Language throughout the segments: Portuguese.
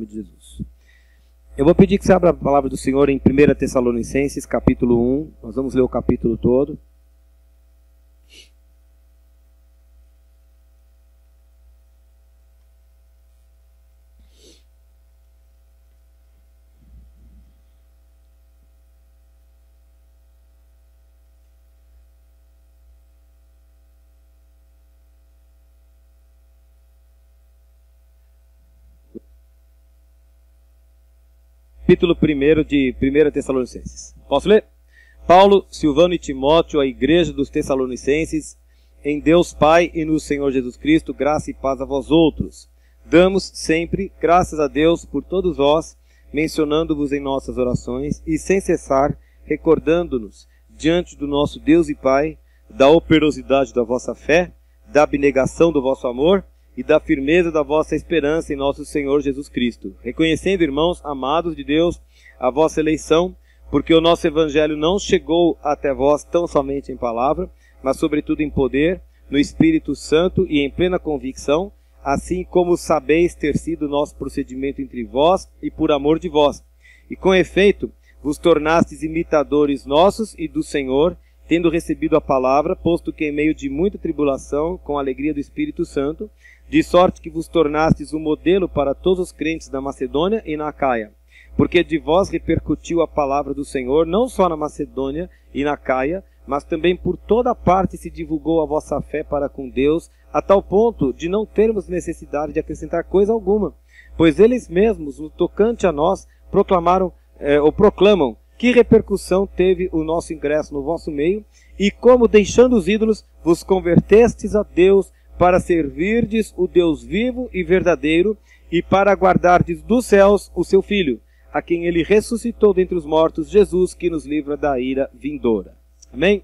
nome de Jesus. Eu vou pedir que você abra a palavra do Senhor em 1 Tessalonicenses, capítulo 1. Nós vamos ler o capítulo todo. Capítulo 1 de 1 Tessalonicenses. Posso ler? Paulo, Silvano e Timóteo, a igreja dos Tessalonicenses, em Deus Pai e no Senhor Jesus Cristo, graça e paz a vós outros. Damos sempre graças a Deus por todos vós, mencionando-vos em nossas orações e sem cessar, recordando-nos diante do nosso Deus e Pai, da operosidade da vossa fé, da abnegação do vosso amor, e da firmeza da vossa esperança em nosso Senhor Jesus Cristo, reconhecendo, irmãos, amados de Deus, a vossa eleição, porque o nosso Evangelho não chegou até vós tão somente em palavra, mas sobretudo em poder, no Espírito Santo e em plena convicção, assim como sabeis ter sido o nosso procedimento entre vós e por amor de vós. E com efeito, vos tornastes imitadores nossos e do Senhor, tendo recebido a palavra, posto que em meio de muita tribulação, com a alegria do Espírito Santo, de sorte que vos tornastes um modelo para todos os crentes da Macedônia e na Acaia. Porque de vós repercutiu a palavra do Senhor, não só na Macedônia e na Acaia, mas também por toda parte se divulgou a vossa fé para com Deus, a tal ponto de não termos necessidade de acrescentar coisa alguma. Pois eles mesmos, no tocante a nós, proclamam que repercussão teve o nosso ingresso no vosso meio, e como, deixando os ídolos, vos convertestes a Deus, para servirdes o Deus vivo e verdadeiro, e para guardardes dos céus o seu Filho, a quem ele ressuscitou dentre os mortos, Jesus, que nos livra da ira vindoura. Amém?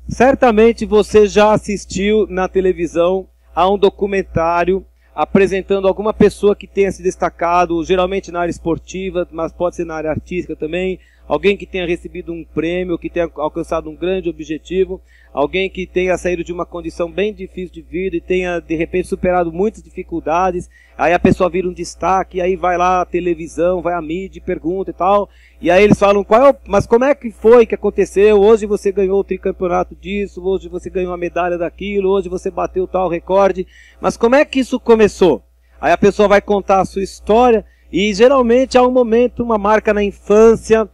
Certamente você já assistiu na televisão a um documentário apresentando alguma pessoa que tenha se destacado, geralmente na área esportiva, mas pode ser na área artística também, alguém que tenha recebido um prêmio, que tenha alcançado um grande objetivo, alguém que tenha saído de uma condição bem difícil de vida e tenha, de repente, superado muitas dificuldades, aí a pessoa vira um destaque, aí vai lá a televisão, vai a mídia e pergunta e tal, e aí eles falam, mas como é que foi que aconteceu? Hoje você ganhou o tricampeonato disso, hoje você ganhou a medalha daquilo, hoje você bateu tal recorde, mas como é que isso começou? Aí a pessoa vai contar a sua história, e geralmente há um momento, uma marca na infância,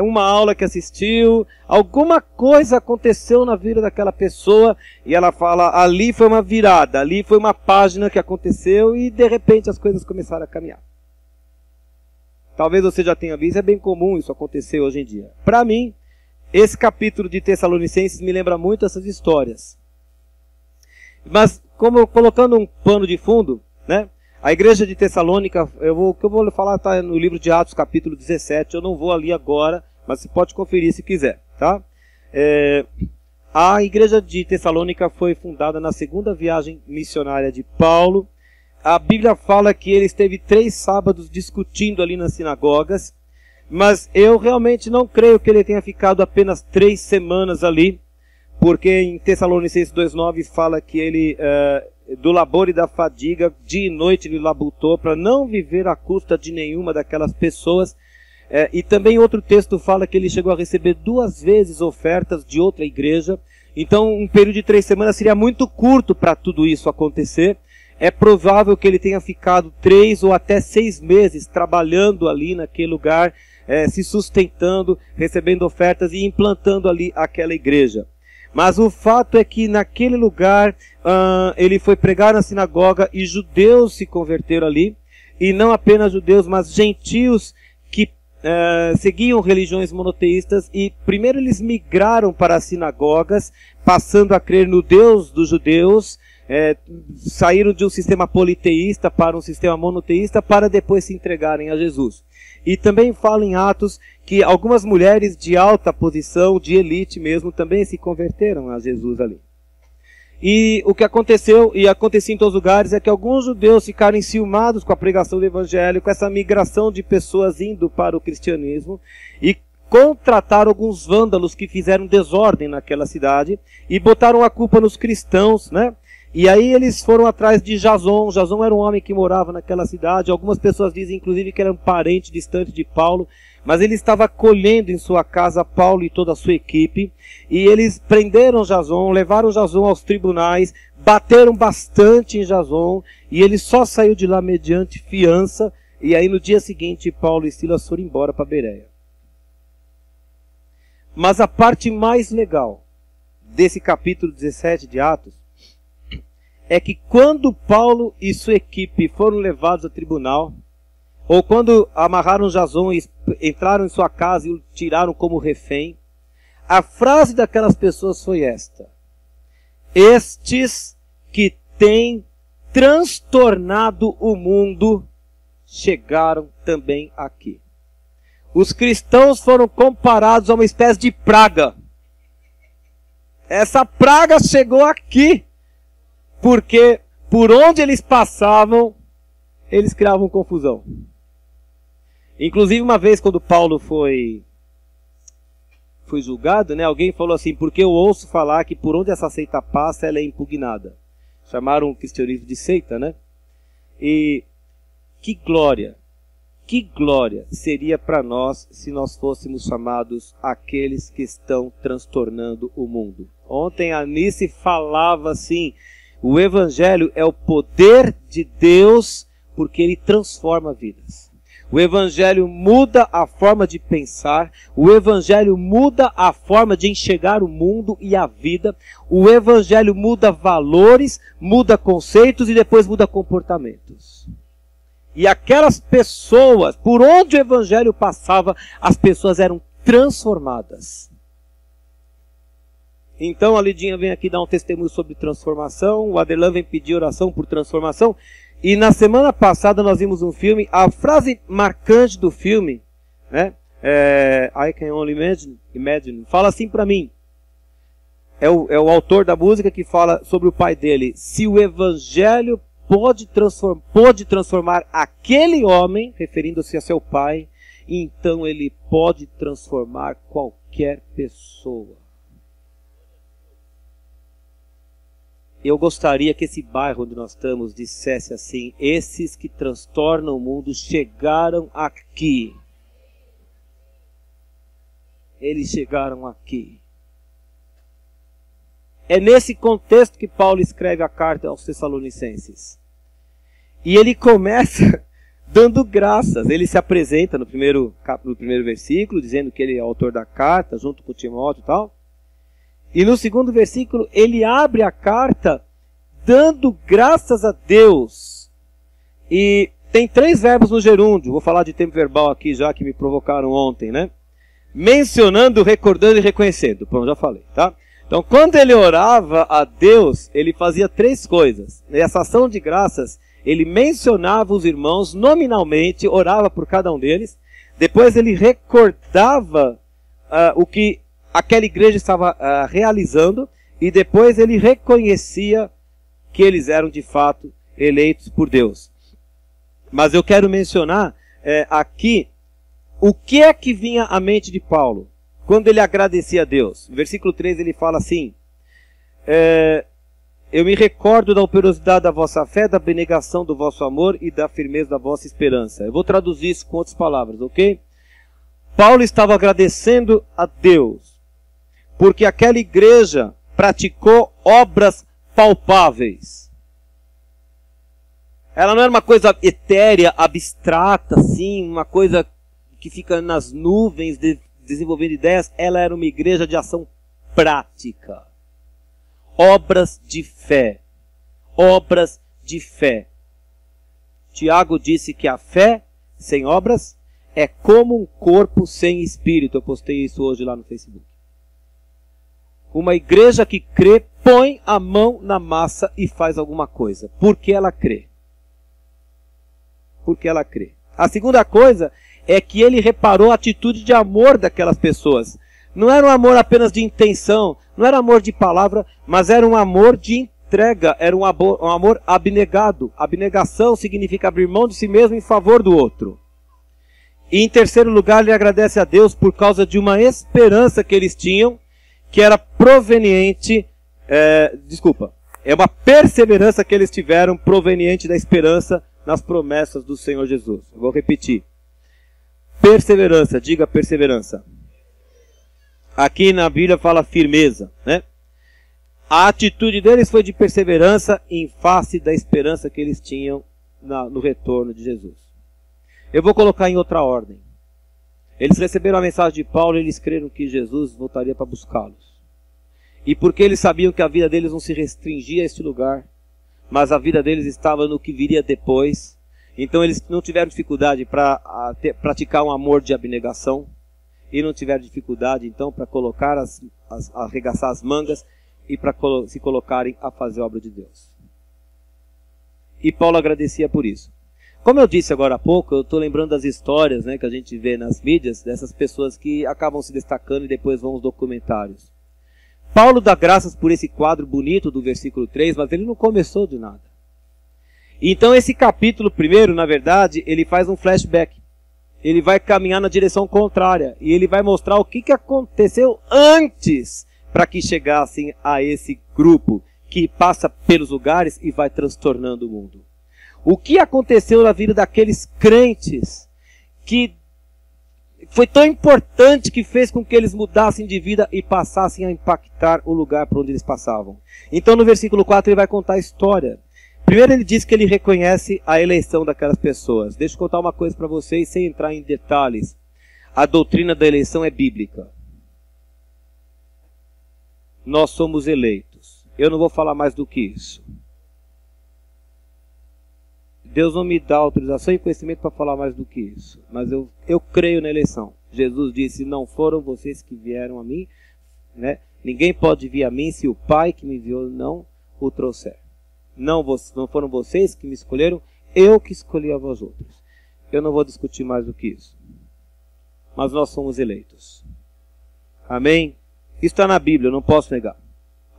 uma aula que assistiu, alguma coisa aconteceu na vida daquela pessoa e ela fala, ali foi uma virada, ali foi uma página que aconteceu e de repente as coisas começaram a caminhar. Talvez você já tenha visto, é bem comum isso acontecer hoje em dia. Para mim, esse capítulo de Tessalonicenses me lembra muito essas histórias. Mas, como colocando um pano de fundo, né? A igreja de Tessalônica, o que eu vou falar está no livro de Atos, capítulo 17. Eu não vou ali agora, mas você pode conferir se quiser, tá? A igreja de Tessalônica foi fundada na segunda viagem missionária de Paulo. A Bíblia fala que ele esteve 3 sábados discutindo ali nas sinagogas, mas eu realmente não creio que ele tenha ficado apenas 3 semanas ali, porque em Tessalonicenses 2,9 fala que ele... do labor e da fadiga, dia e noite ele labutou para não viver à custa de nenhuma daquelas pessoas. E também outro texto fala que ele chegou a receber 2 vezes ofertas de outra igreja. Então um período de 3 semanas seria muito curto para tudo isso acontecer. É provável que ele tenha ficado 3 ou até 6 meses trabalhando ali naquele lugar, se sustentando, recebendo ofertas e implantando ali aquela igreja. Mas o fato é que naquele lugar ele foi pregar na sinagoga e judeus se converteram ali. E não apenas judeus, mas gentios que seguiam religiões monoteístas. E primeiro eles migraram para as sinagogas, passando a crer no Deus dos judeus. Saíram de um sistema politeísta para um sistema monoteísta para depois se entregarem a Jesus. E também fala em Atos que algumas mulheres de alta posição, de elite mesmo, também se converteram a Jesus ali. E o que aconteceu, e acontecia em todos os lugares, é que alguns judeus ficaram enciumados com a pregação do evangelho, com essa migração de pessoas indo para o cristianismo, e contrataram alguns vândalos que fizeram desordem naquela cidade, e botaram a culpa nos cristãos, né? E aí eles foram atrás de Jason. Jason era um homem que morava naquela cidade. Algumas pessoas dizem inclusive que era um parente distante de Paulo. Mas ele estava acolhendo em sua casa Paulo e toda a sua equipe. E eles prenderam Jason, levaram Jason aos tribunais, bateram bastante em Jason. E ele só saiu de lá mediante fiança. E aí no dia seguinte Paulo e Silas foram embora para Bereia. Mas a parte mais legal desse capítulo 17 de Atos é que quando Paulo e sua equipe foram levados ao tribunal, ou quando amarraram Jason e entraram em sua casa e o tiraram como refém, a frase daquelas pessoas foi esta: estes que têm transtornado o mundo chegaram também aqui. Os cristãos foram comparados a uma espécie de praga. Essa praga chegou aqui, porque por onde eles passavam, eles criavam confusão. Inclusive uma vez quando Paulo foi julgado, né, alguém falou assim: porque eu ouço falar que por onde essa seita passa, ela é impugnada. Chamaram o cristianismo de seita, né? E que glória seria para nós se nós fôssemos chamados aqueles que estão transtornando o mundo. Ontem a Anice falava assim: o Evangelho é o poder de Deus porque ele transforma vidas. O Evangelho muda a forma de pensar, o Evangelho muda a forma de enxergar o mundo e a vida, o Evangelho muda valores, muda conceitos e depois muda comportamentos. E aquelas pessoas, por onde o Evangelho passava, as pessoas eram transformadas. Então a Lidinha vem aqui dar um testemunho sobre transformação, o Adelan vem pedir oração por transformação. E na semana passada nós vimos um filme, a frase marcante do filme, né, I can only imagine, fala assim para mim. É o autor da música que fala sobre o pai dele: se o Evangelho pode transformar aquele homem, referindo-se a seu pai, então ele pode transformar qualquer pessoa. Eu gostaria que esse bairro onde nós estamos dissesse assim: esses que transtornam o mundo chegaram aqui. Eles chegaram aqui. É nesse contexto que Paulo escreve a carta aos Tessalonicenses. E ele começa dando graças. Ele se apresenta no primeiro versículo, dizendo que ele é autor da carta, junto com Timóteo e tal. E no segundo versículo, ele abre a carta dando graças a Deus. E tem 3 verbos no gerúndio. Vou falar de tempo verbal aqui já, que me provocaram ontem, né? Mencionando, recordando e reconhecendo. Pronto, já falei, tá? Então, quando ele orava a Deus, ele fazia 3 coisas. Nessa ação de graças, ele mencionava os irmãos nominalmente, orava por cada um deles. Depois ele recordava o que aquela igreja estava realizando. E depois ele reconhecia que eles eram de fato eleitos por Deus. Mas eu quero mencionar aqui o que é que vinha à mente de Paulo quando ele agradecia a Deus. No versículo 3 ele fala assim: eu me recordo da operosidade da vossa fé, da abnegação do vosso amor e da firmeza da vossa esperança. Eu vou traduzir isso com outras palavras, ok? Paulo estava agradecendo a Deus porque aquela igreja praticou obras palpáveis. Ela não era uma coisa etérea, abstrata, assim, uma coisa que fica nas nuvens desenvolvendo ideias. Ela era uma igreja de ação prática. Obras de fé. Obras de fé. Tiago disse que a fé sem obras é como um corpo sem espírito. Eu postei isso hoje lá no Facebook. Uma igreja que crê, põe a mão na massa e faz alguma coisa. Porque ela crê. Porque ela crê. A segunda coisa é que ele reparou a atitude de amor daquelas pessoas. Não era um amor apenas de intenção, não era amor de palavra, mas era um amor de entrega, era um amor abnegado. Abnegação significa abrir mão de si mesmo em favor do outro. E em terceiro lugar, ele agradece a Deus por causa de uma esperança que eles tinham, que era proveniente, É uma perseverança que eles tiveram proveniente da esperança nas promessas do Senhor Jesus. Eu vou repetir. Perseverança, diga perseverança. Aqui na Bíblia fala firmeza, né? A atitude deles foi de perseverança em face da esperança que eles tinham no retorno de Jesus. Eu vou colocar em outra ordem. Eles receberam a mensagem de Paulo e eles creram que Jesus voltaria para buscá-los. E porque eles sabiam que a vida deles não se restringia a este lugar, mas a vida deles estava no que viria depois, então eles não tiveram dificuldade para praticar um amor de abnegação, e não tiveram dificuldade então para colocar arregaçar as mangas e para se colocarem a fazer a obra de Deus. E Paulo agradecia por isso. Como eu disse agora há pouco, eu estou lembrando das histórias, né, que a gente vê nas mídias, dessas pessoas que acabam se destacando e depois vão aos documentários. Paulo dá graças por esse quadro bonito do versículo 3, mas ele não começou de nada. Então esse capítulo primeiro, na verdade, ele faz um flashback. Ele vai caminhar na direção contrária. E ele vai mostrar o que aconteceu antes para que chegassem a esse grupo que passa pelos lugares e vai transtornando o mundo. O que aconteceu na vida daqueles crentes que foi tão importante que fez com que eles mudassem de vida e passassem a impactar o lugar por onde eles passavam. Então no versículo 4 ele vai contar a história. Primeiro ele diz que ele reconhece a eleição daquelas pessoas. Deixa eu contar uma coisa para vocês sem entrar em detalhes. A doutrina da eleição é bíblica. Nós somos eleitos. Eu não vou falar mais do que isso. Deus não me dá autorização e conhecimento para falar mais do que isso. Mas eu creio na eleição. Jesus disse, não foram vocês que vieram a mim, né? Ninguém pode vir a mim se o Pai que me enviou não o trouxer. Não foram vocês que me escolheram, eu que escolhi a vós outros. Eu não vou discutir mais do que isso. Mas nós somos eleitos. Amém? Isso está na Bíblia, eu não posso negar.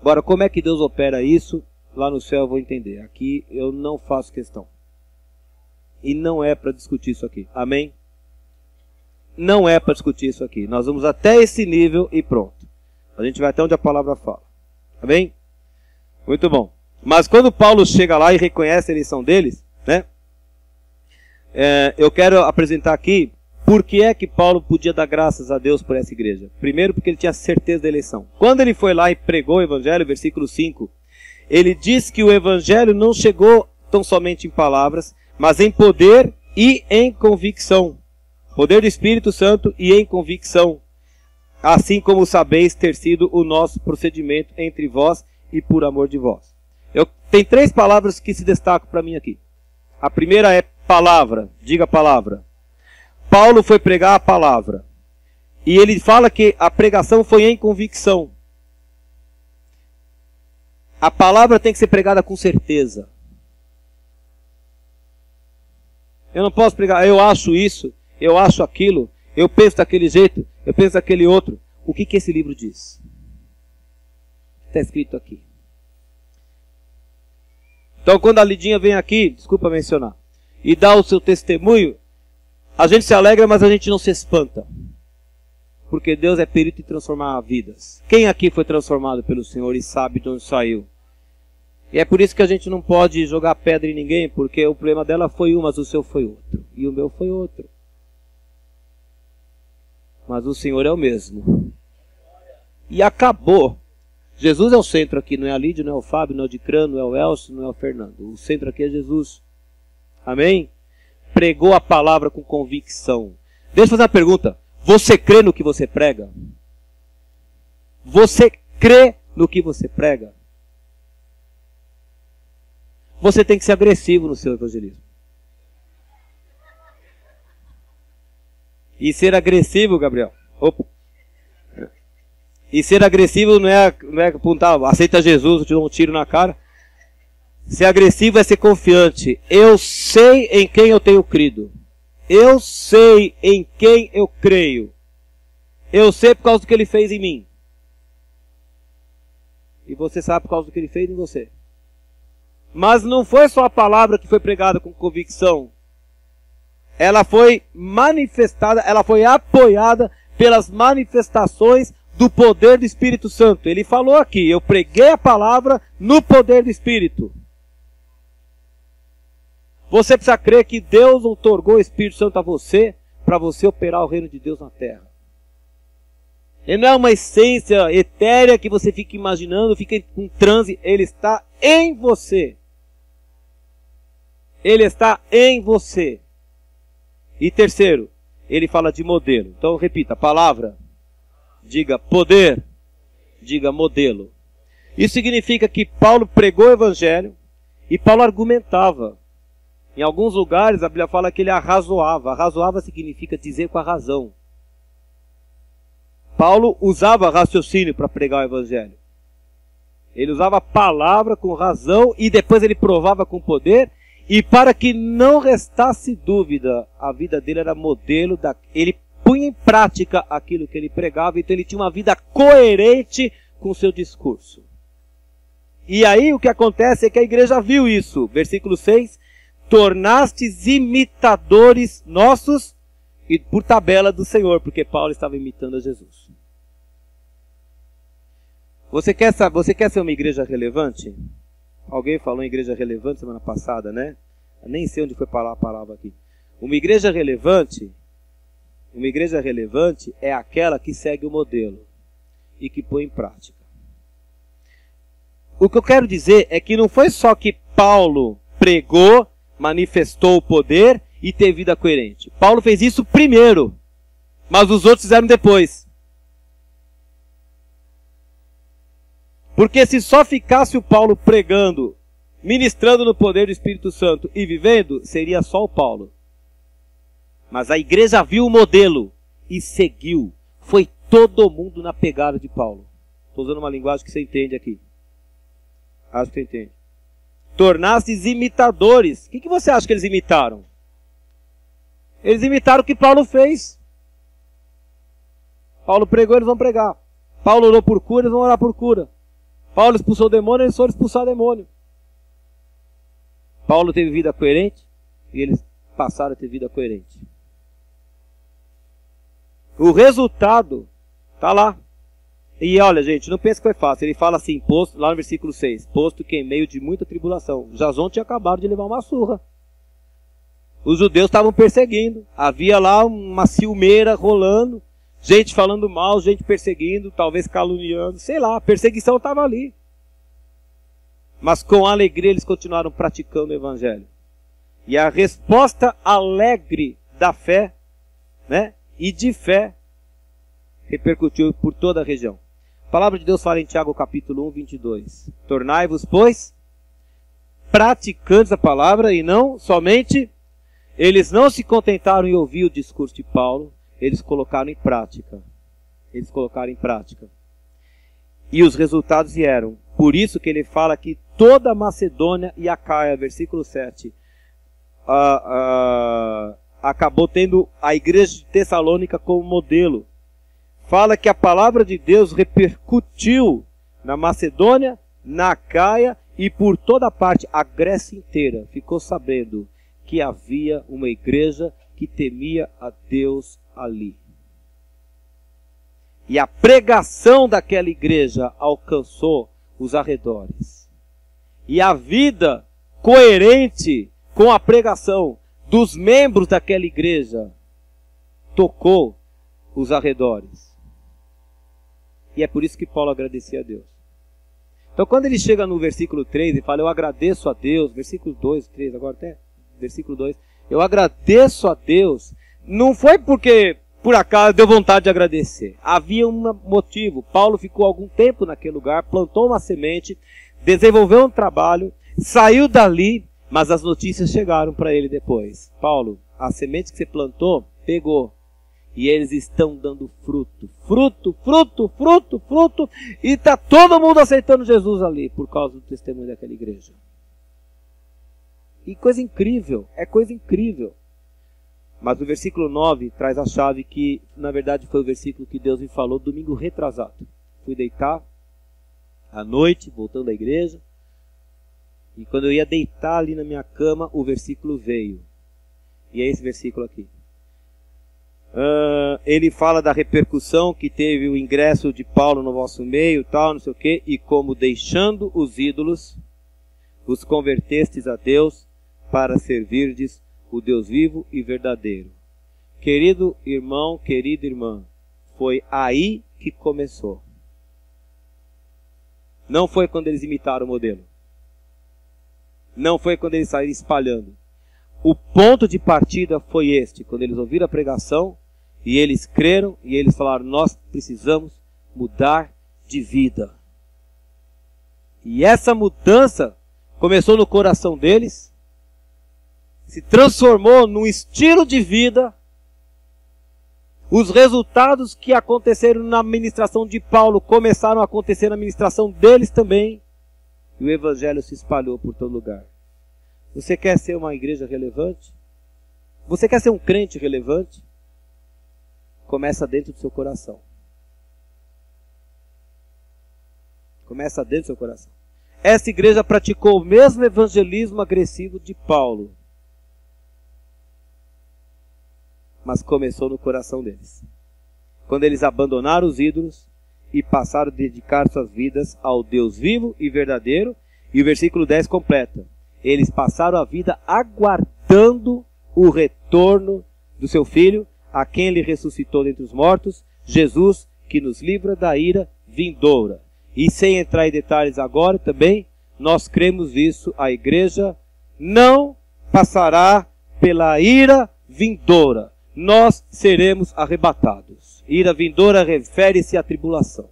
Agora, como é que Deus opera isso? Lá no céu eu vou entender. Aqui eu não faço questão. E não é para discutir isso aqui. Amém? Não é para discutir isso aqui. Nós vamos até esse nível e pronto. A gente vai até onde a palavra fala. Amém? Muito bom. Mas quando Paulo chega lá e reconhece a eleição deles, né? Eu quero apresentar aqui por que é que Paulo podia dar graças a Deus por essa igreja. Primeiro porque ele tinha certeza da eleição. Quando ele foi lá e pregou o evangelho, versículo 5, ele diz que o evangelho não chegou tão somente em palavras, mas em poder e em convicção. Poder do Espírito Santo e em convicção. Assim como sabeis ter sido o nosso procedimento entre vós e por amor de vós. Tem 3 palavras que se destacam para mim aqui. A primeira é palavra. Diga palavra. Paulo foi pregar a palavra. E ele fala que a pregação foi em convicção. A palavra tem que ser pregada com certeza. Eu não posso pregar, eu acho isso, eu acho aquilo, eu penso daquele jeito, eu penso daquele outro. O que esse livro diz? Está escrito aqui. Então quando a Lidinha vem aqui, desculpa mencionar, e dá o seu testemunho, a gente se alegra, mas a gente não se espanta. Porque Deus é perito em transformar vidas. Quem aqui foi transformado pelo Senhor e sabe de onde saiu? E é por isso que a gente não pode jogar pedra em ninguém, porque o problema dela foi um, mas o seu foi outro. E o meu foi outro. Mas o Senhor é o mesmo. E acabou. Jesus é o centro aqui, não é a Lídia, não é o Fábio, não é o Dicran, não é o Elcio, não é o Fernando. O centro aqui é Jesus. Amém? Pregou a palavra com convicção. Deixa eu fazer uma pergunta. Você crê no que você prega? Você crê no que você prega? Você tem que ser agressivo no seu evangelismo. E ser agressivo, Gabriel. Opa. E ser agressivo não é apontar, aceita Jesus, eu te dou um tiro na cara. Ser agressivo é ser confiante. Eu sei em quem eu tenho crido. Eu sei em quem eu creio. Eu sei por causa do que ele fez em mim. E você sabe por causa do que ele fez em você. Mas não foi só a palavra que foi pregada com convicção. Ela foi manifestada, ela foi apoiada pelas manifestações do poder do Espírito Santo. Ele falou aqui, eu preguei a palavra no poder do Espírito. Você precisa crer que Deus outorgou o Espírito Santo a você, para você operar o reino de Deus na terra. Ele não é uma essência etérea que você fica imaginando, fica com transe. Ele está em você. Ele está em você. E terceiro, ele fala de modelo. Então repita, palavra, diga poder, diga modelo. Isso significa que Paulo pregou o evangelho e Paulo argumentava. Em alguns lugares a Bíblia fala que ele arrazoava. Arrazoava significa dizer com a razão. Paulo usava raciocínio para pregar o evangelho. Ele usava a palavra com razão e depois ele provava com poder. E para que não restasse dúvida, a vida dele era modelo, ele punha em prática aquilo que ele pregava, então ele tinha uma vida coerente com o seu discurso. E aí o que acontece é que a igreja viu isso. Versículo 6, tornastes imitadores nossos e por tabela do Senhor, porque Paulo estava imitando a Jesus. Você quer ser uma igreja relevante? Alguém falou em igreja relevante semana passada, né? Eu nem sei onde foi parar a palavra aqui. Uma igreja relevante é aquela que segue o modelo e que põe em prática. O que eu quero dizer é que não foi só que Paulo pregou, manifestou o poder e teve vida coerente. Paulo fez isso primeiro, mas os outros fizeram depois. Porque se só ficasse o Paulo pregando, ministrando no poder do Espírito Santo e vivendo, seria só o Paulo. Mas a igreja viu o modelo e seguiu. Foi todo mundo na pegada de Paulo. Estou usando uma linguagem que você entende aqui. Acho que você entende. Tornastes imitadores. O que você acha que eles imitaram? Eles imitaram o que Paulo fez. Paulo pregou, eles vão pregar. Paulo orou por cura, eles vão orar por cura. Paulo expulsou o demônio, eles foram expulsar o demônio. Paulo teve vida coerente e eles passaram a ter vida coerente. O resultado está lá. E olha, gente, não pense que foi fácil. Ele fala assim, posto, lá no versículo 6, posto que em meio de muita tribulação. Jason tinha acabado de levar uma surra. Os judeus estavam perseguindo. Havia lá uma ciumeira rolando. Gente falando mal, gente perseguindo, talvez caluniando, sei lá, a perseguição estava ali. Mas com alegria eles continuaram praticando o evangelho. E a resposta alegre da fé, né, e de fé, repercutiu por toda a região. A palavra de Deus fala em Tiago capítulo 1, 22. Tornai-vos, pois, praticantes da palavra e não somente. Eles não se contentaram em ouvir o discurso de Paulo, eles colocaram em prática. Eles colocaram em prática. E os resultados vieram. Por isso que ele fala que toda a Macedônia e Acaia, versículo 7, acabou tendo a igreja de Tessalônica como modelo. Fala que a palavra de Deus repercutiu na Macedônia, na Acaia e por toda parte. A Grécia inteira ficou sabendo que havia uma igreja que temia a Deus ali. E a pregação daquela igreja alcançou os arredores. E a vida coerente com a pregação dos membros daquela igreja tocou os arredores. E é por isso que Paulo agradecia a Deus. Então quando ele chega no versículo 3 e fala, eu agradeço a Deus, versículo 2, 3, agora até versículo 2, eu agradeço a Deus, não foi porque por acaso deu vontade de agradecer. Havia um motivo. Paulo ficou algum tempo naquele lugar, plantou uma semente, desenvolveu um trabalho, saiu dali, mas as notícias chegaram para ele depois. Paulo, a semente que você plantou, pegou. E eles estão dando fruto. Fruto, fruto, fruto, fruto. E está todo mundo aceitando Jesus ali, por causa do testemunho daquela igreja. E coisa incrível, é coisa incrível. Mas o versículo 9 traz a chave que, na verdade, foi o versículo que Deus me falou domingo retrasado. Fui deitar à noite, voltando à igreja. E quando eu ia deitar ali na minha cama, o versículo veio. E é esse versículo aqui. Ele fala da repercussão que teve o ingresso de Paulo no vosso meio, tal, não sei o quê, e como deixando os ídolos, vos convertestes a Deus para servirdes o Deus vivo e verdadeiro. Querido irmão, querida irmã, foi aí que começou. Não foi quando eles imitaram o modelo. Não foi quando eles saíram espalhando. O ponto de partida foi este, quando eles ouviram a pregação, e eles creram, e eles falaram, nós precisamos mudar de vida. E essa mudança começou no coração deles, se transformou num estilo de vida. Os resultados que aconteceram na ministração de Paulo começaram a acontecer na ministração deles também. E o evangelho se espalhou por todo lugar. Você quer ser uma igreja relevante? Você quer ser um crente relevante? Começa dentro do seu coração. Começa dentro do seu coração. Essa igreja praticou o mesmo evangelismo agressivo de Paulo. Mas começou no coração deles. Quando eles abandonaram os ídolos e passaram a dedicar suas vidas ao Deus vivo e verdadeiro. E o versículo 10 completa. Eles passaram a vida aguardando o retorno do seu Filho, a quem ele ressuscitou dentre os mortos, Jesus, que nos livra da ira vindoura. E sem entrar em detalhes agora também, nós cremos isso, a igreja não passará pela ira vindoura. Nós seremos arrebatados. Ira vindoura refere-se à tribulação.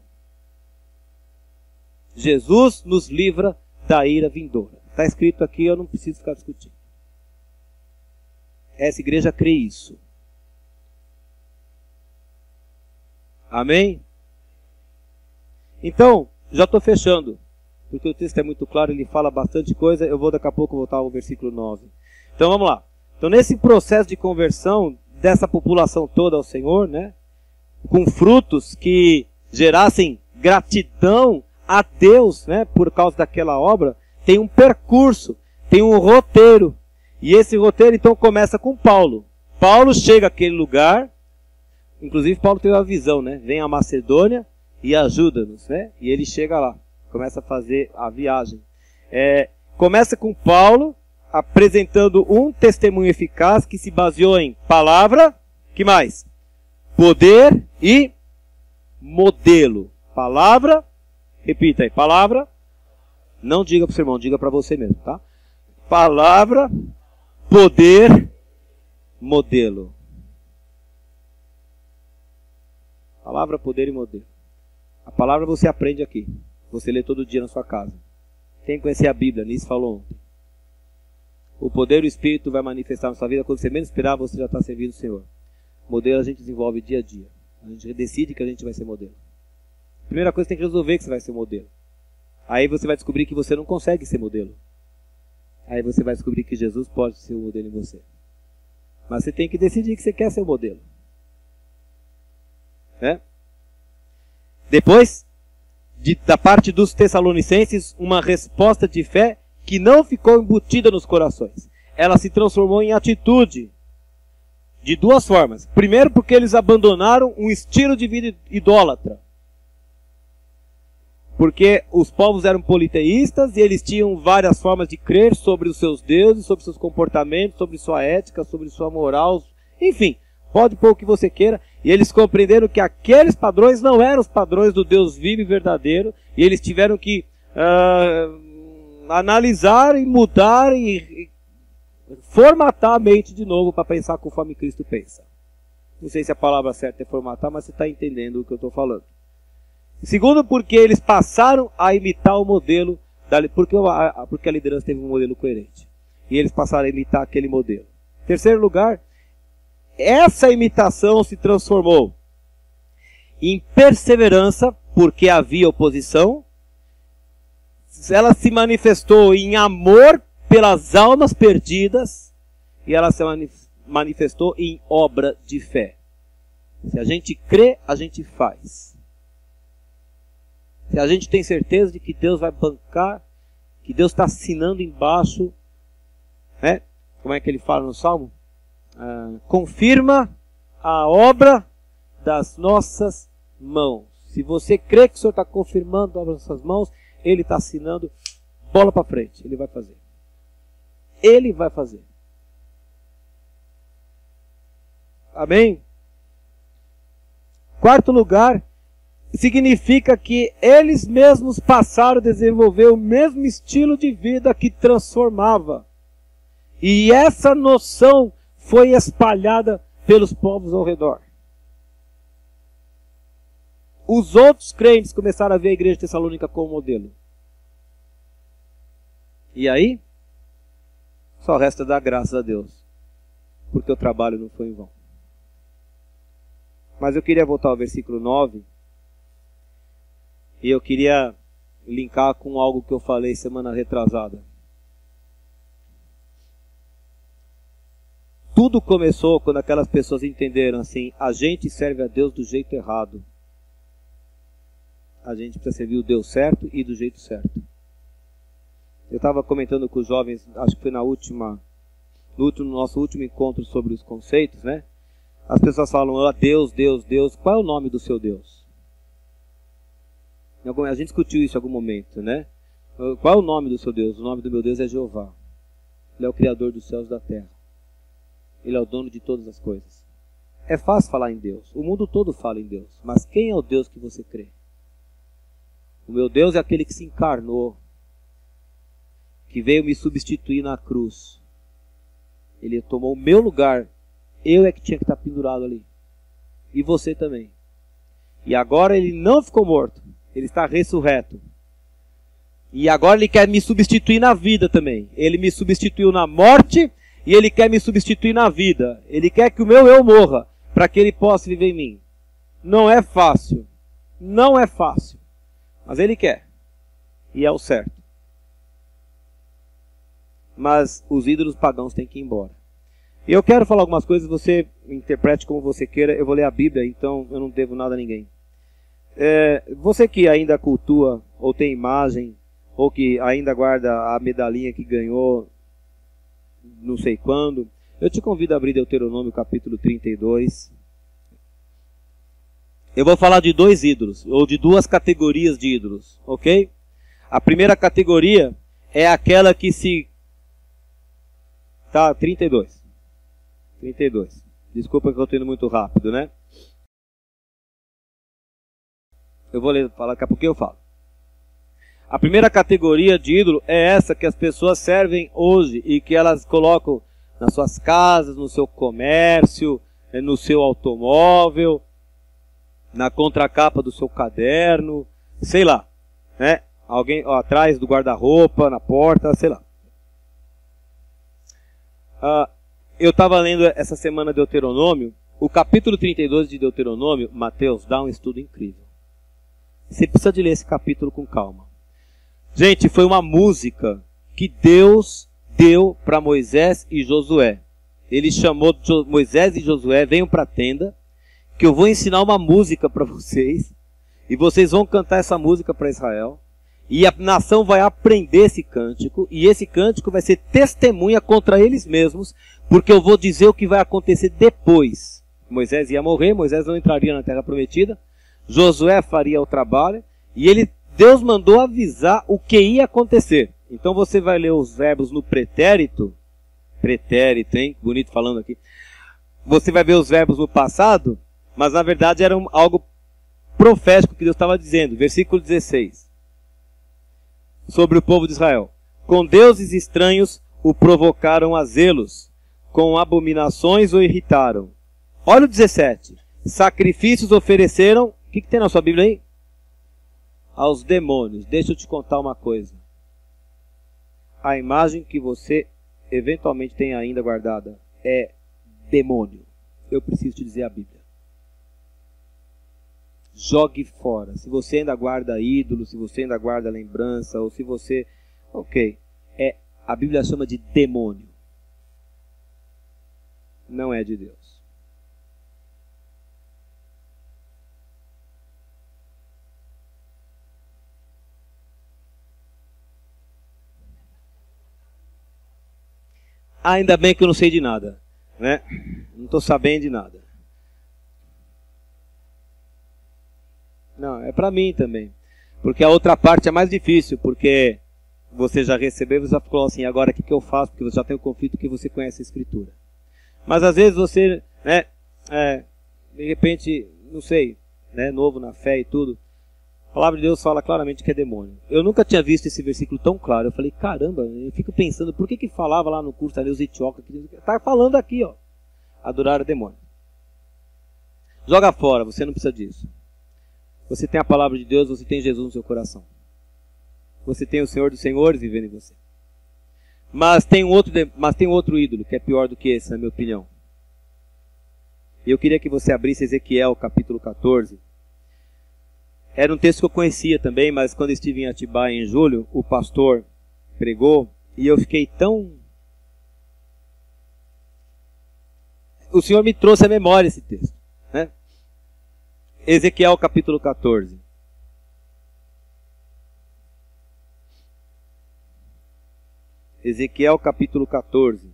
Jesus nos livra da ira vindoura. Está escrito aqui, eu não preciso ficar discutindo. Essa igreja crê isso. Amém? Então, já estou fechando, porque o texto é muito claro, ele fala bastante coisa, eu vou daqui a pouco voltar ao versículo 9. Então vamos lá. Então nesse processo de conversão dessa população toda ao Senhor, né, com frutos que gerassem gratidão a Deus, né, por causa daquela obra, tem um percurso, tem um roteiro. E esse roteiro então começa com Paulo. Paulo chega àquele lugar, inclusive Paulo teve uma visão, né? Vem a Macedônia e ajuda-nos, né? E ele chega lá, começa a fazer a viagem. Começa com Paulo apresentando um testemunho eficaz que se baseou em palavra, que mais? Poder e modelo. Palavra, repita aí, palavra, não diga para o seu irmão, diga para você mesmo, tá? Palavra, poder, modelo. Palavra, poder e modelo. A palavra você aprende aqui. Você lê todo dia na sua casa. Tem que conhecer a Bíblia, nisso falou ontem. O poder e o Espírito vai manifestar na sua vida. Quando você menos esperar, você já está servindo o Senhor. Modelo a gente desenvolve dia a dia. A gente decide que a gente vai ser modelo. Primeira coisa, tem que resolver que você vai ser modelo. Aí você vai descobrir que você não consegue ser modelo. Aí você vai descobrir que Jesus pode ser o modelo em você. Mas você tem que decidir que você quer ser o modelo. Né? Depois, da parte dos Tessalonicenses, uma resposta de fé que não ficou embutida nos corações. Ela se transformou em atitude. De duas formas. Primeiro, porque eles abandonaram um estilo de vida idólatra. Porque os povos eram politeístas e eles tinham várias formas de crer sobre os seus deuses, sobre seus comportamentos, sobre sua ética, sobre sua moral. Enfim, pode pôr o que você queira. E eles compreenderam que aqueles padrões não eram os padrões do Deus vivo e verdadeiro. E eles tiveram que analisar e mudar e formatar a mente de novo para pensar conforme Cristo pensa. Não sei se a palavra certa é formatar, mas você está entendendo o que eu estou falando. Segundo, porque eles passaram a imitar o modelo, porque a liderança teve um modelo coerente. E eles passaram a imitar aquele modelo. Terceiro lugar, essa imitação se transformou em perseverança, porque havia oposição. Ela se manifestou em amor pelas almas perdidas. E ela se manifestou em obra de fé. Se a gente crê, a gente faz. Se a gente tem certeza de que Deus vai bancar, que Deus está assinando embaixo, né? Como é que ele fala no Salmo? Confirma a obra das nossas mãos. Se você crê que o Senhor está confirmando a obra das nossas mãos, Ele está assinando, bola para frente, Ele vai fazer. Ele vai fazer. Amém? Quarto lugar, significa que eles mesmos passaram a desenvolver o mesmo estilo de vida que transformava. E essa noção foi espalhada pelos povos ao redor. Os outros crentes começaram a ver a igreja de Tessalônica como modelo. E aí, só resta dar graças a Deus, porque o trabalho não foi em vão. Mas eu queria voltar ao versículo 9, e eu queria linkar com algo que eu falei semana retrasada. Tudo começou quando aquelas pessoas entenderam assim, a gente serve a Deus do jeito errado. A gente precisa servir o Deus certo e do jeito certo. Eu estava comentando com os jovens, acho que foi no nosso último encontro sobre os conceitos, né? As pessoas falam, Deus, Deus, Deus. Qual é o nome do seu Deus? A gente discutiu isso em algum momento, né? Qual é o nome do seu Deus? O nome do meu Deus é Jeová. Ele é o Criador dos céus e da terra. Ele é o dono de todas as coisas. É fácil falar em Deus. O mundo todo fala em Deus. Mas quem é o Deus que você crê? O meu Deus é aquele que se encarnou, que veio me substituir na cruz. Ele tomou o meu lugar. Eu é que tinha que estar pendurado ali. E você também. E agora ele não ficou morto. Ele está ressurreto. E agora ele quer me substituir na vida também. Ele me substituiu na morte e ele quer me substituir na vida. Ele quer que o meu eu morra para que ele possa viver em mim. Não é fácil. Não é fácil. Mas ele quer. E é o certo. Mas os ídolos pagãos têm que ir embora. E eu quero falar algumas coisas, você interprete como você queira. Eu vou ler a Bíblia, então eu não devo nada a ninguém. Você que ainda cultua, ou tem imagem, ou que ainda guarda a medalhinha que ganhou não sei quando, eu te convido a abrir Deuteronômio capítulo 32. Eu vou falar de dois ídolos, ou de duas categorias de ídolos, ok? A primeira categoria é aquela que se... Tá, 32. Desculpa que eu estou indo muito rápido, né? Eu vou ler, falar daqui a pouquinho eu falo. A primeira categoria de ídolo é essa que as pessoas servem hoje e que elas colocam nas suas casas, no seu comércio, no seu automóvel, na contracapa do seu caderno, sei lá, né? Alguém atrás do guarda-roupa, na porta, sei lá. Eu estava lendo essa semana Deuteronômio, o capítulo 32 de Deuteronômio, Mateus, dá um estudo incrível. Você precisa de ler esse capítulo com calma. Gente, foi uma música que Deus deu para Moisés e Josué. Ele chamou Moisés e Josué, venham para a tenda, que eu vou ensinar uma música para vocês, e vocês vão cantar essa música para Israel, e a nação vai aprender esse cântico, e esse cântico vai ser testemunha contra eles mesmos, porque eu vou dizer o que vai acontecer depois. Moisés ia morrer, Moisés não entraria na terra prometida, Josué faria o trabalho, e Deus mandou avisar o que ia acontecer. Então você vai ler os verbos no pretérito, hein? Bonito falando aqui. Você vai ver os verbos no passado, mas na verdade era algo profético que Deus estava dizendo. Versículo 16. Sobre o povo de Israel. Com deuses estranhos o provocaram a zelos, com abominações o irritaram. Olha o 17. Sacrifícios ofereceram. O que tem na sua Bíblia aí? Aos demônios. Deixa eu te contar uma coisa. A imagem que você eventualmente tem ainda guardada é demônio. Eu preciso te dizer a Bíblia. Jogue fora. Se você ainda guarda ídolo, se você ainda guarda lembrança, ou se você... Ok. A Bíblia chama de demônio. Não é de Deus. Ainda bem que eu não sei de nada, né? Não estou sabendo de nada. Não, é para mim também. Porque a outra parte é mais difícil, porque você já recebeu e você falou assim, agora o que eu faço? Porque você já tem o conflito que você conhece a Escritura. Mas às vezes você, né, de repente, não sei, né, novo na fé e tudo, a palavra de Deus fala claramente que é demônio. Eu nunca tinha visto esse versículo tão claro. Eu falei, caramba, eu fico pensando, por que falava lá no curso ali os Itzioca? Está falando aqui, ó, adorar o demônio. Joga fora, você não precisa disso. Você tem a palavra de Deus, você tem Jesus no seu coração. Você tem o Senhor dos Senhores vivendo em você. Mas tem outro ídolo que é pior do que esse, na minha opinião. E eu queria que você abrisse Ezequiel, capítulo 14. Era um texto que eu conhecia também, mas quando estive em Atibaia em julho, o pastor pregou e eu fiquei tão... O Senhor me trouxe à memória esse texto, né? Ezequiel capítulo 14. Ezequiel capítulo 14.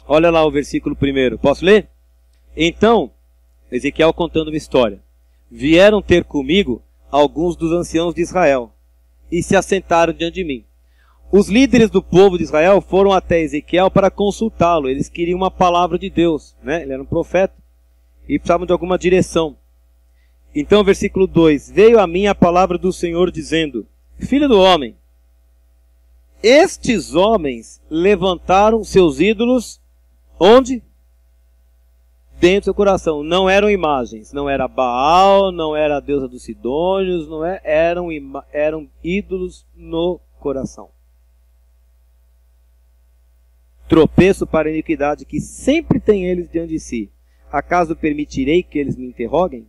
Olha lá o versículo 1. Posso ler? Então, Ezequiel contando uma história. Vieram ter comigo alguns dos anciãos de Israel e se assentaram diante de mim. Os líderes do povo de Israel foram até Ezequiel para consultá-lo. Eles queriam uma palavra de Deus, né? Ele era um profeta e precisavam de alguma direção. Então, versículo 2. Veio a mim a palavra do Senhor dizendo, filho do homem, estes homens levantaram seus ídolos onde? Dentro do seu coração. Não eram imagens, não era Baal, não era a deusa dos Sidônios, não é, eram ídolos no coração. Tropeço para a iniquidade que sempre tem eles diante de si. Acaso permitirei que eles me interroguem?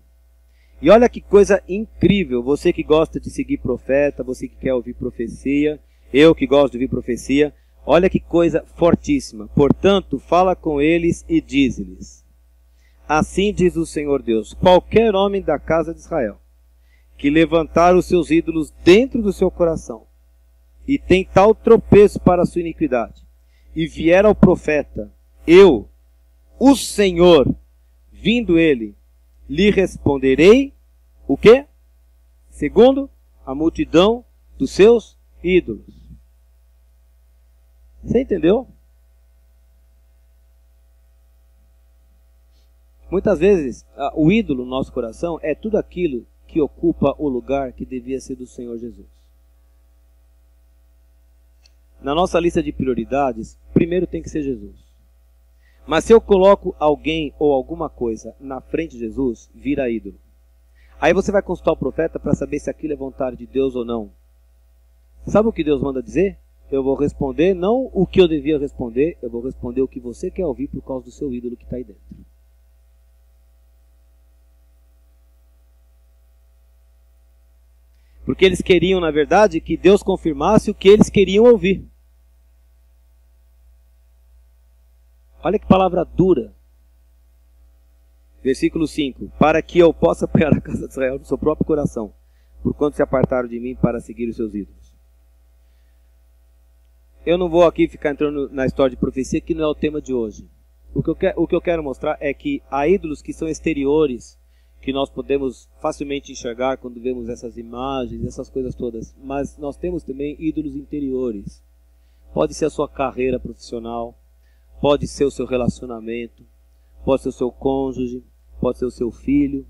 E olha que coisa incrível, você que gosta de seguir profeta, você que quer ouvir profecia, eu que gosto de ouvir profecia, olha que coisa fortíssima. Portanto, fala com eles e diz-lhes, assim diz o Senhor Deus, qualquer homem da casa de Israel, que levantar os seus ídolos dentro do seu coração, e tem tal tropeço para a sua iniquidade, e vier ao profeta, eu, o Senhor, vindo ele, lhe responderei, o quê? Segundo a multidão dos seus ídolos. Você entendeu? Muitas vezes, o ídolo no nosso coração é tudo aquilo que ocupa o lugar que devia ser do Senhor Jesus. Na nossa lista de prioridades, primeiro tem que ser Jesus. Mas se eu coloco alguém ou alguma coisa na frente de Jesus, vira ídolo. Aí você vai consultar o profeta para saber se aquilo é vontade de Deus ou não. Sabe o que Deus manda dizer? Eu vou responder não o que eu devia responder, eu vou responder o que você quer ouvir por causa do seu ídolo que está aí dentro. Porque eles queriam, na verdade, que Deus confirmasse o que eles queriam ouvir. Olha que palavra dura. Versículo 5. Para que eu possa pegar a casa de Israel no seu próprio coração, porquanto se apartaram de mim para seguir os seus ídolos. Eu não vou aqui ficar entrando na história de profecia, que não é o tema de hoje. O que eu quero mostrar é que há ídolos que são exteriores, que nós podemos facilmente enxergar quando vemos essas imagens, essas coisas todas. Mas nós temos também ídolos interiores. Pode ser a sua carreira profissional, pode ser o seu relacionamento, pode ser o seu cônjuge, pode ser o seu filho,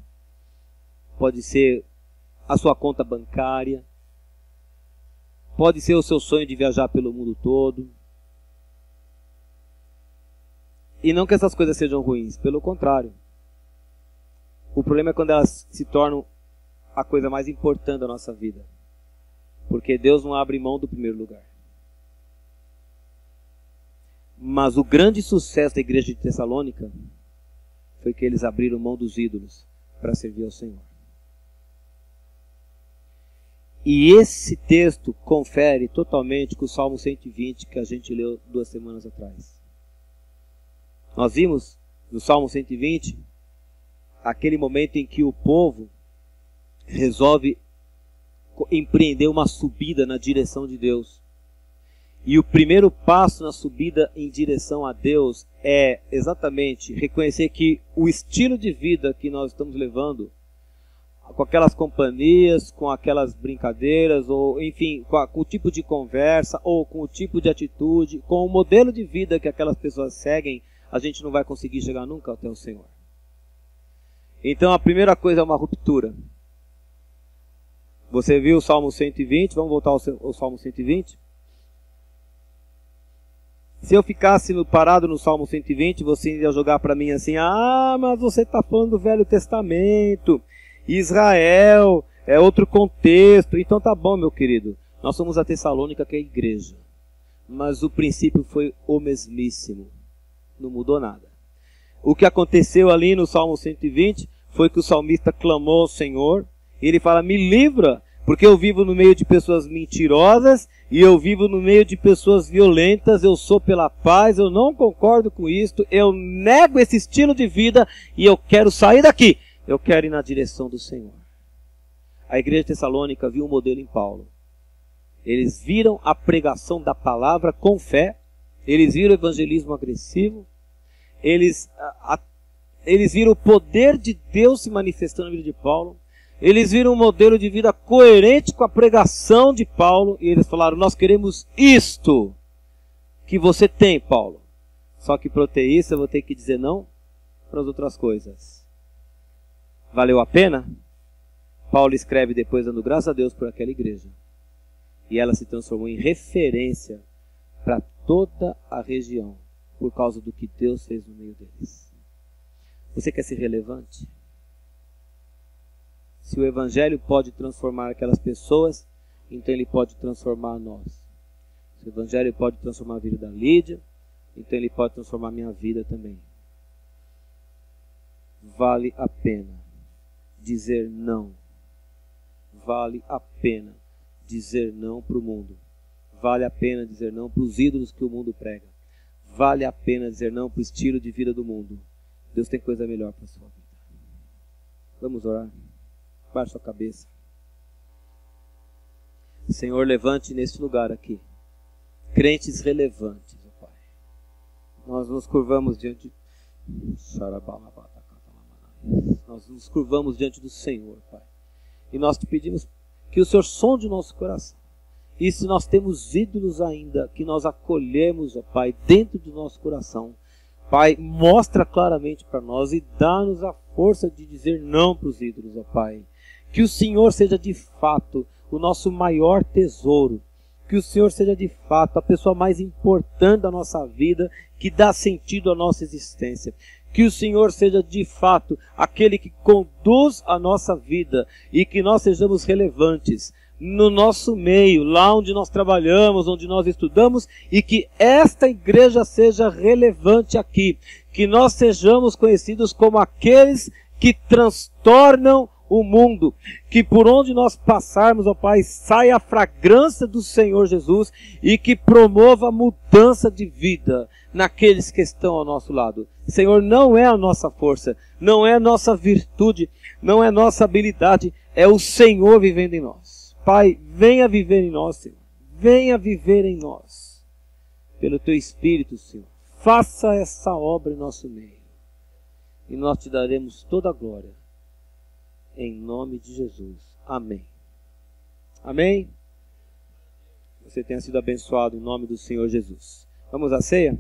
pode ser a sua conta bancária, pode ser o seu sonho de viajar pelo mundo todo. E não que essas coisas sejam ruins, pelo contrário. O problema é quando elas se tornam a coisa mais importante da nossa vida. Porque Deus não abre mão do primeiro lugar. Mas o grande sucesso da igreja de Tessalônica foi que eles abriram mão dos ídolos para servir ao Senhor. E esse texto confere totalmente com o Salmo 120 que a gente leu 2 semanas atrás. Nós vimos no Salmo 120 aquele momento em que o povo resolve empreender uma subida na direção de Deus. E o primeiro passo na subida em direção a Deus é exatamente reconhecer que o estilo de vida que nós estamos levando com aquelas companhias, com aquelas brincadeiras, ou enfim, com o tipo de conversa, ou com o tipo de atitude, com o modelo de vida que aquelas pessoas seguem, a gente não vai conseguir chegar nunca até o Senhor. Então a primeira coisa é uma ruptura. Você viu o Salmo 120, vamos voltar ao Salmo 120? Se eu ficasse parado no Salmo 120, você ia jogar para mim assim, mas você está falando do Velho Testamento, Israel, é outro contexto. Então tá bom, meu querido, nós somos a Tessalônica, que é a igreja, mas o princípio foi o mesmíssimo, não mudou nada. O que aconteceu ali no Salmo 120 foi que o salmista clamou ao Senhor, e ele fala, me livra, porque eu vivo no meio de pessoas mentirosas, e eu vivo no meio de pessoas violentas, eu sou pela paz, eu não concordo com isto, eu nego esse estilo de vida, e eu quero sair daqui, eu quero ir na direção do Senhor. A igreja de Tessalônica viu um modelo em Paulo. Eles viram a pregação da palavra com fé, eles viram o evangelismo agressivo, eles viram o poder de Deus se manifestando na vida de Paulo, eles viram um modelo de vida coerente com a pregação de Paulo, e eles falaram, nós queremos isto que você tem, Paulo. Só que para eu ter isso, eu vou ter que dizer não para as outras coisas. Valeu a pena? Paulo escreve depois dando graças a Deus por aquela igreja. E ela se transformou em referência para toda a região, por causa do que Deus fez no meio deles. Você quer ser relevante? Se o Evangelho pode transformar aquelas pessoas, então ele pode transformar nós. Se o Evangelho pode transformar a vida da Lídia, então ele pode transformar a minha vida também. Vale a pena dizer não. Vale a pena dizer não para o mundo. Vale a pena dizer não para os ídolos que o mundo prega. Vale a pena dizer não para o estilo de vida do mundo. Deus tem coisa melhor para a sua vida. Vamos orar? Baixe sua cabeça. Senhor, levante neste lugar aqui crentes relevantes, ó Pai. Nós nos curvamos diante do Senhor, Pai. E nós te pedimos que o Senhor sonde o nosso coração. E se nós temos ídolos ainda, que nós acolhemos, ó Pai, dentro do nosso coração, Pai, mostra claramente para nós e dá-nos a força de dizer não para os ídolos, ó Pai. Que o Senhor seja de fato o nosso maior tesouro. Que o Senhor seja de fato a pessoa mais importante da nossa vida, que dá sentido à nossa existência. Que o Senhor seja de fato aquele que conduz a nossa vida e que nós sejamos relevantes no nosso meio, lá onde nós trabalhamos, onde nós estudamos, e que esta igreja seja relevante aqui. Que nós sejamos conhecidos como aqueles que transtornam o mundo, que por onde nós passarmos, ó Pai, saia a fragrância do Senhor Jesus e que promova a mudança de vida naqueles que estão ao nosso lado. Senhor, não é a nossa força, não é a nossa virtude, não é a nossa habilidade, é o Senhor vivendo em nós. Pai, venha viver em nós, Senhor. Venha viver em nós. Pelo Teu Espírito, Senhor. Faça essa obra em nosso meio. E nós te daremos toda a glória. Em nome de Jesus. Amém. Amém? Você tenha sido abençoado em nome do Senhor Jesus. Vamos à ceia?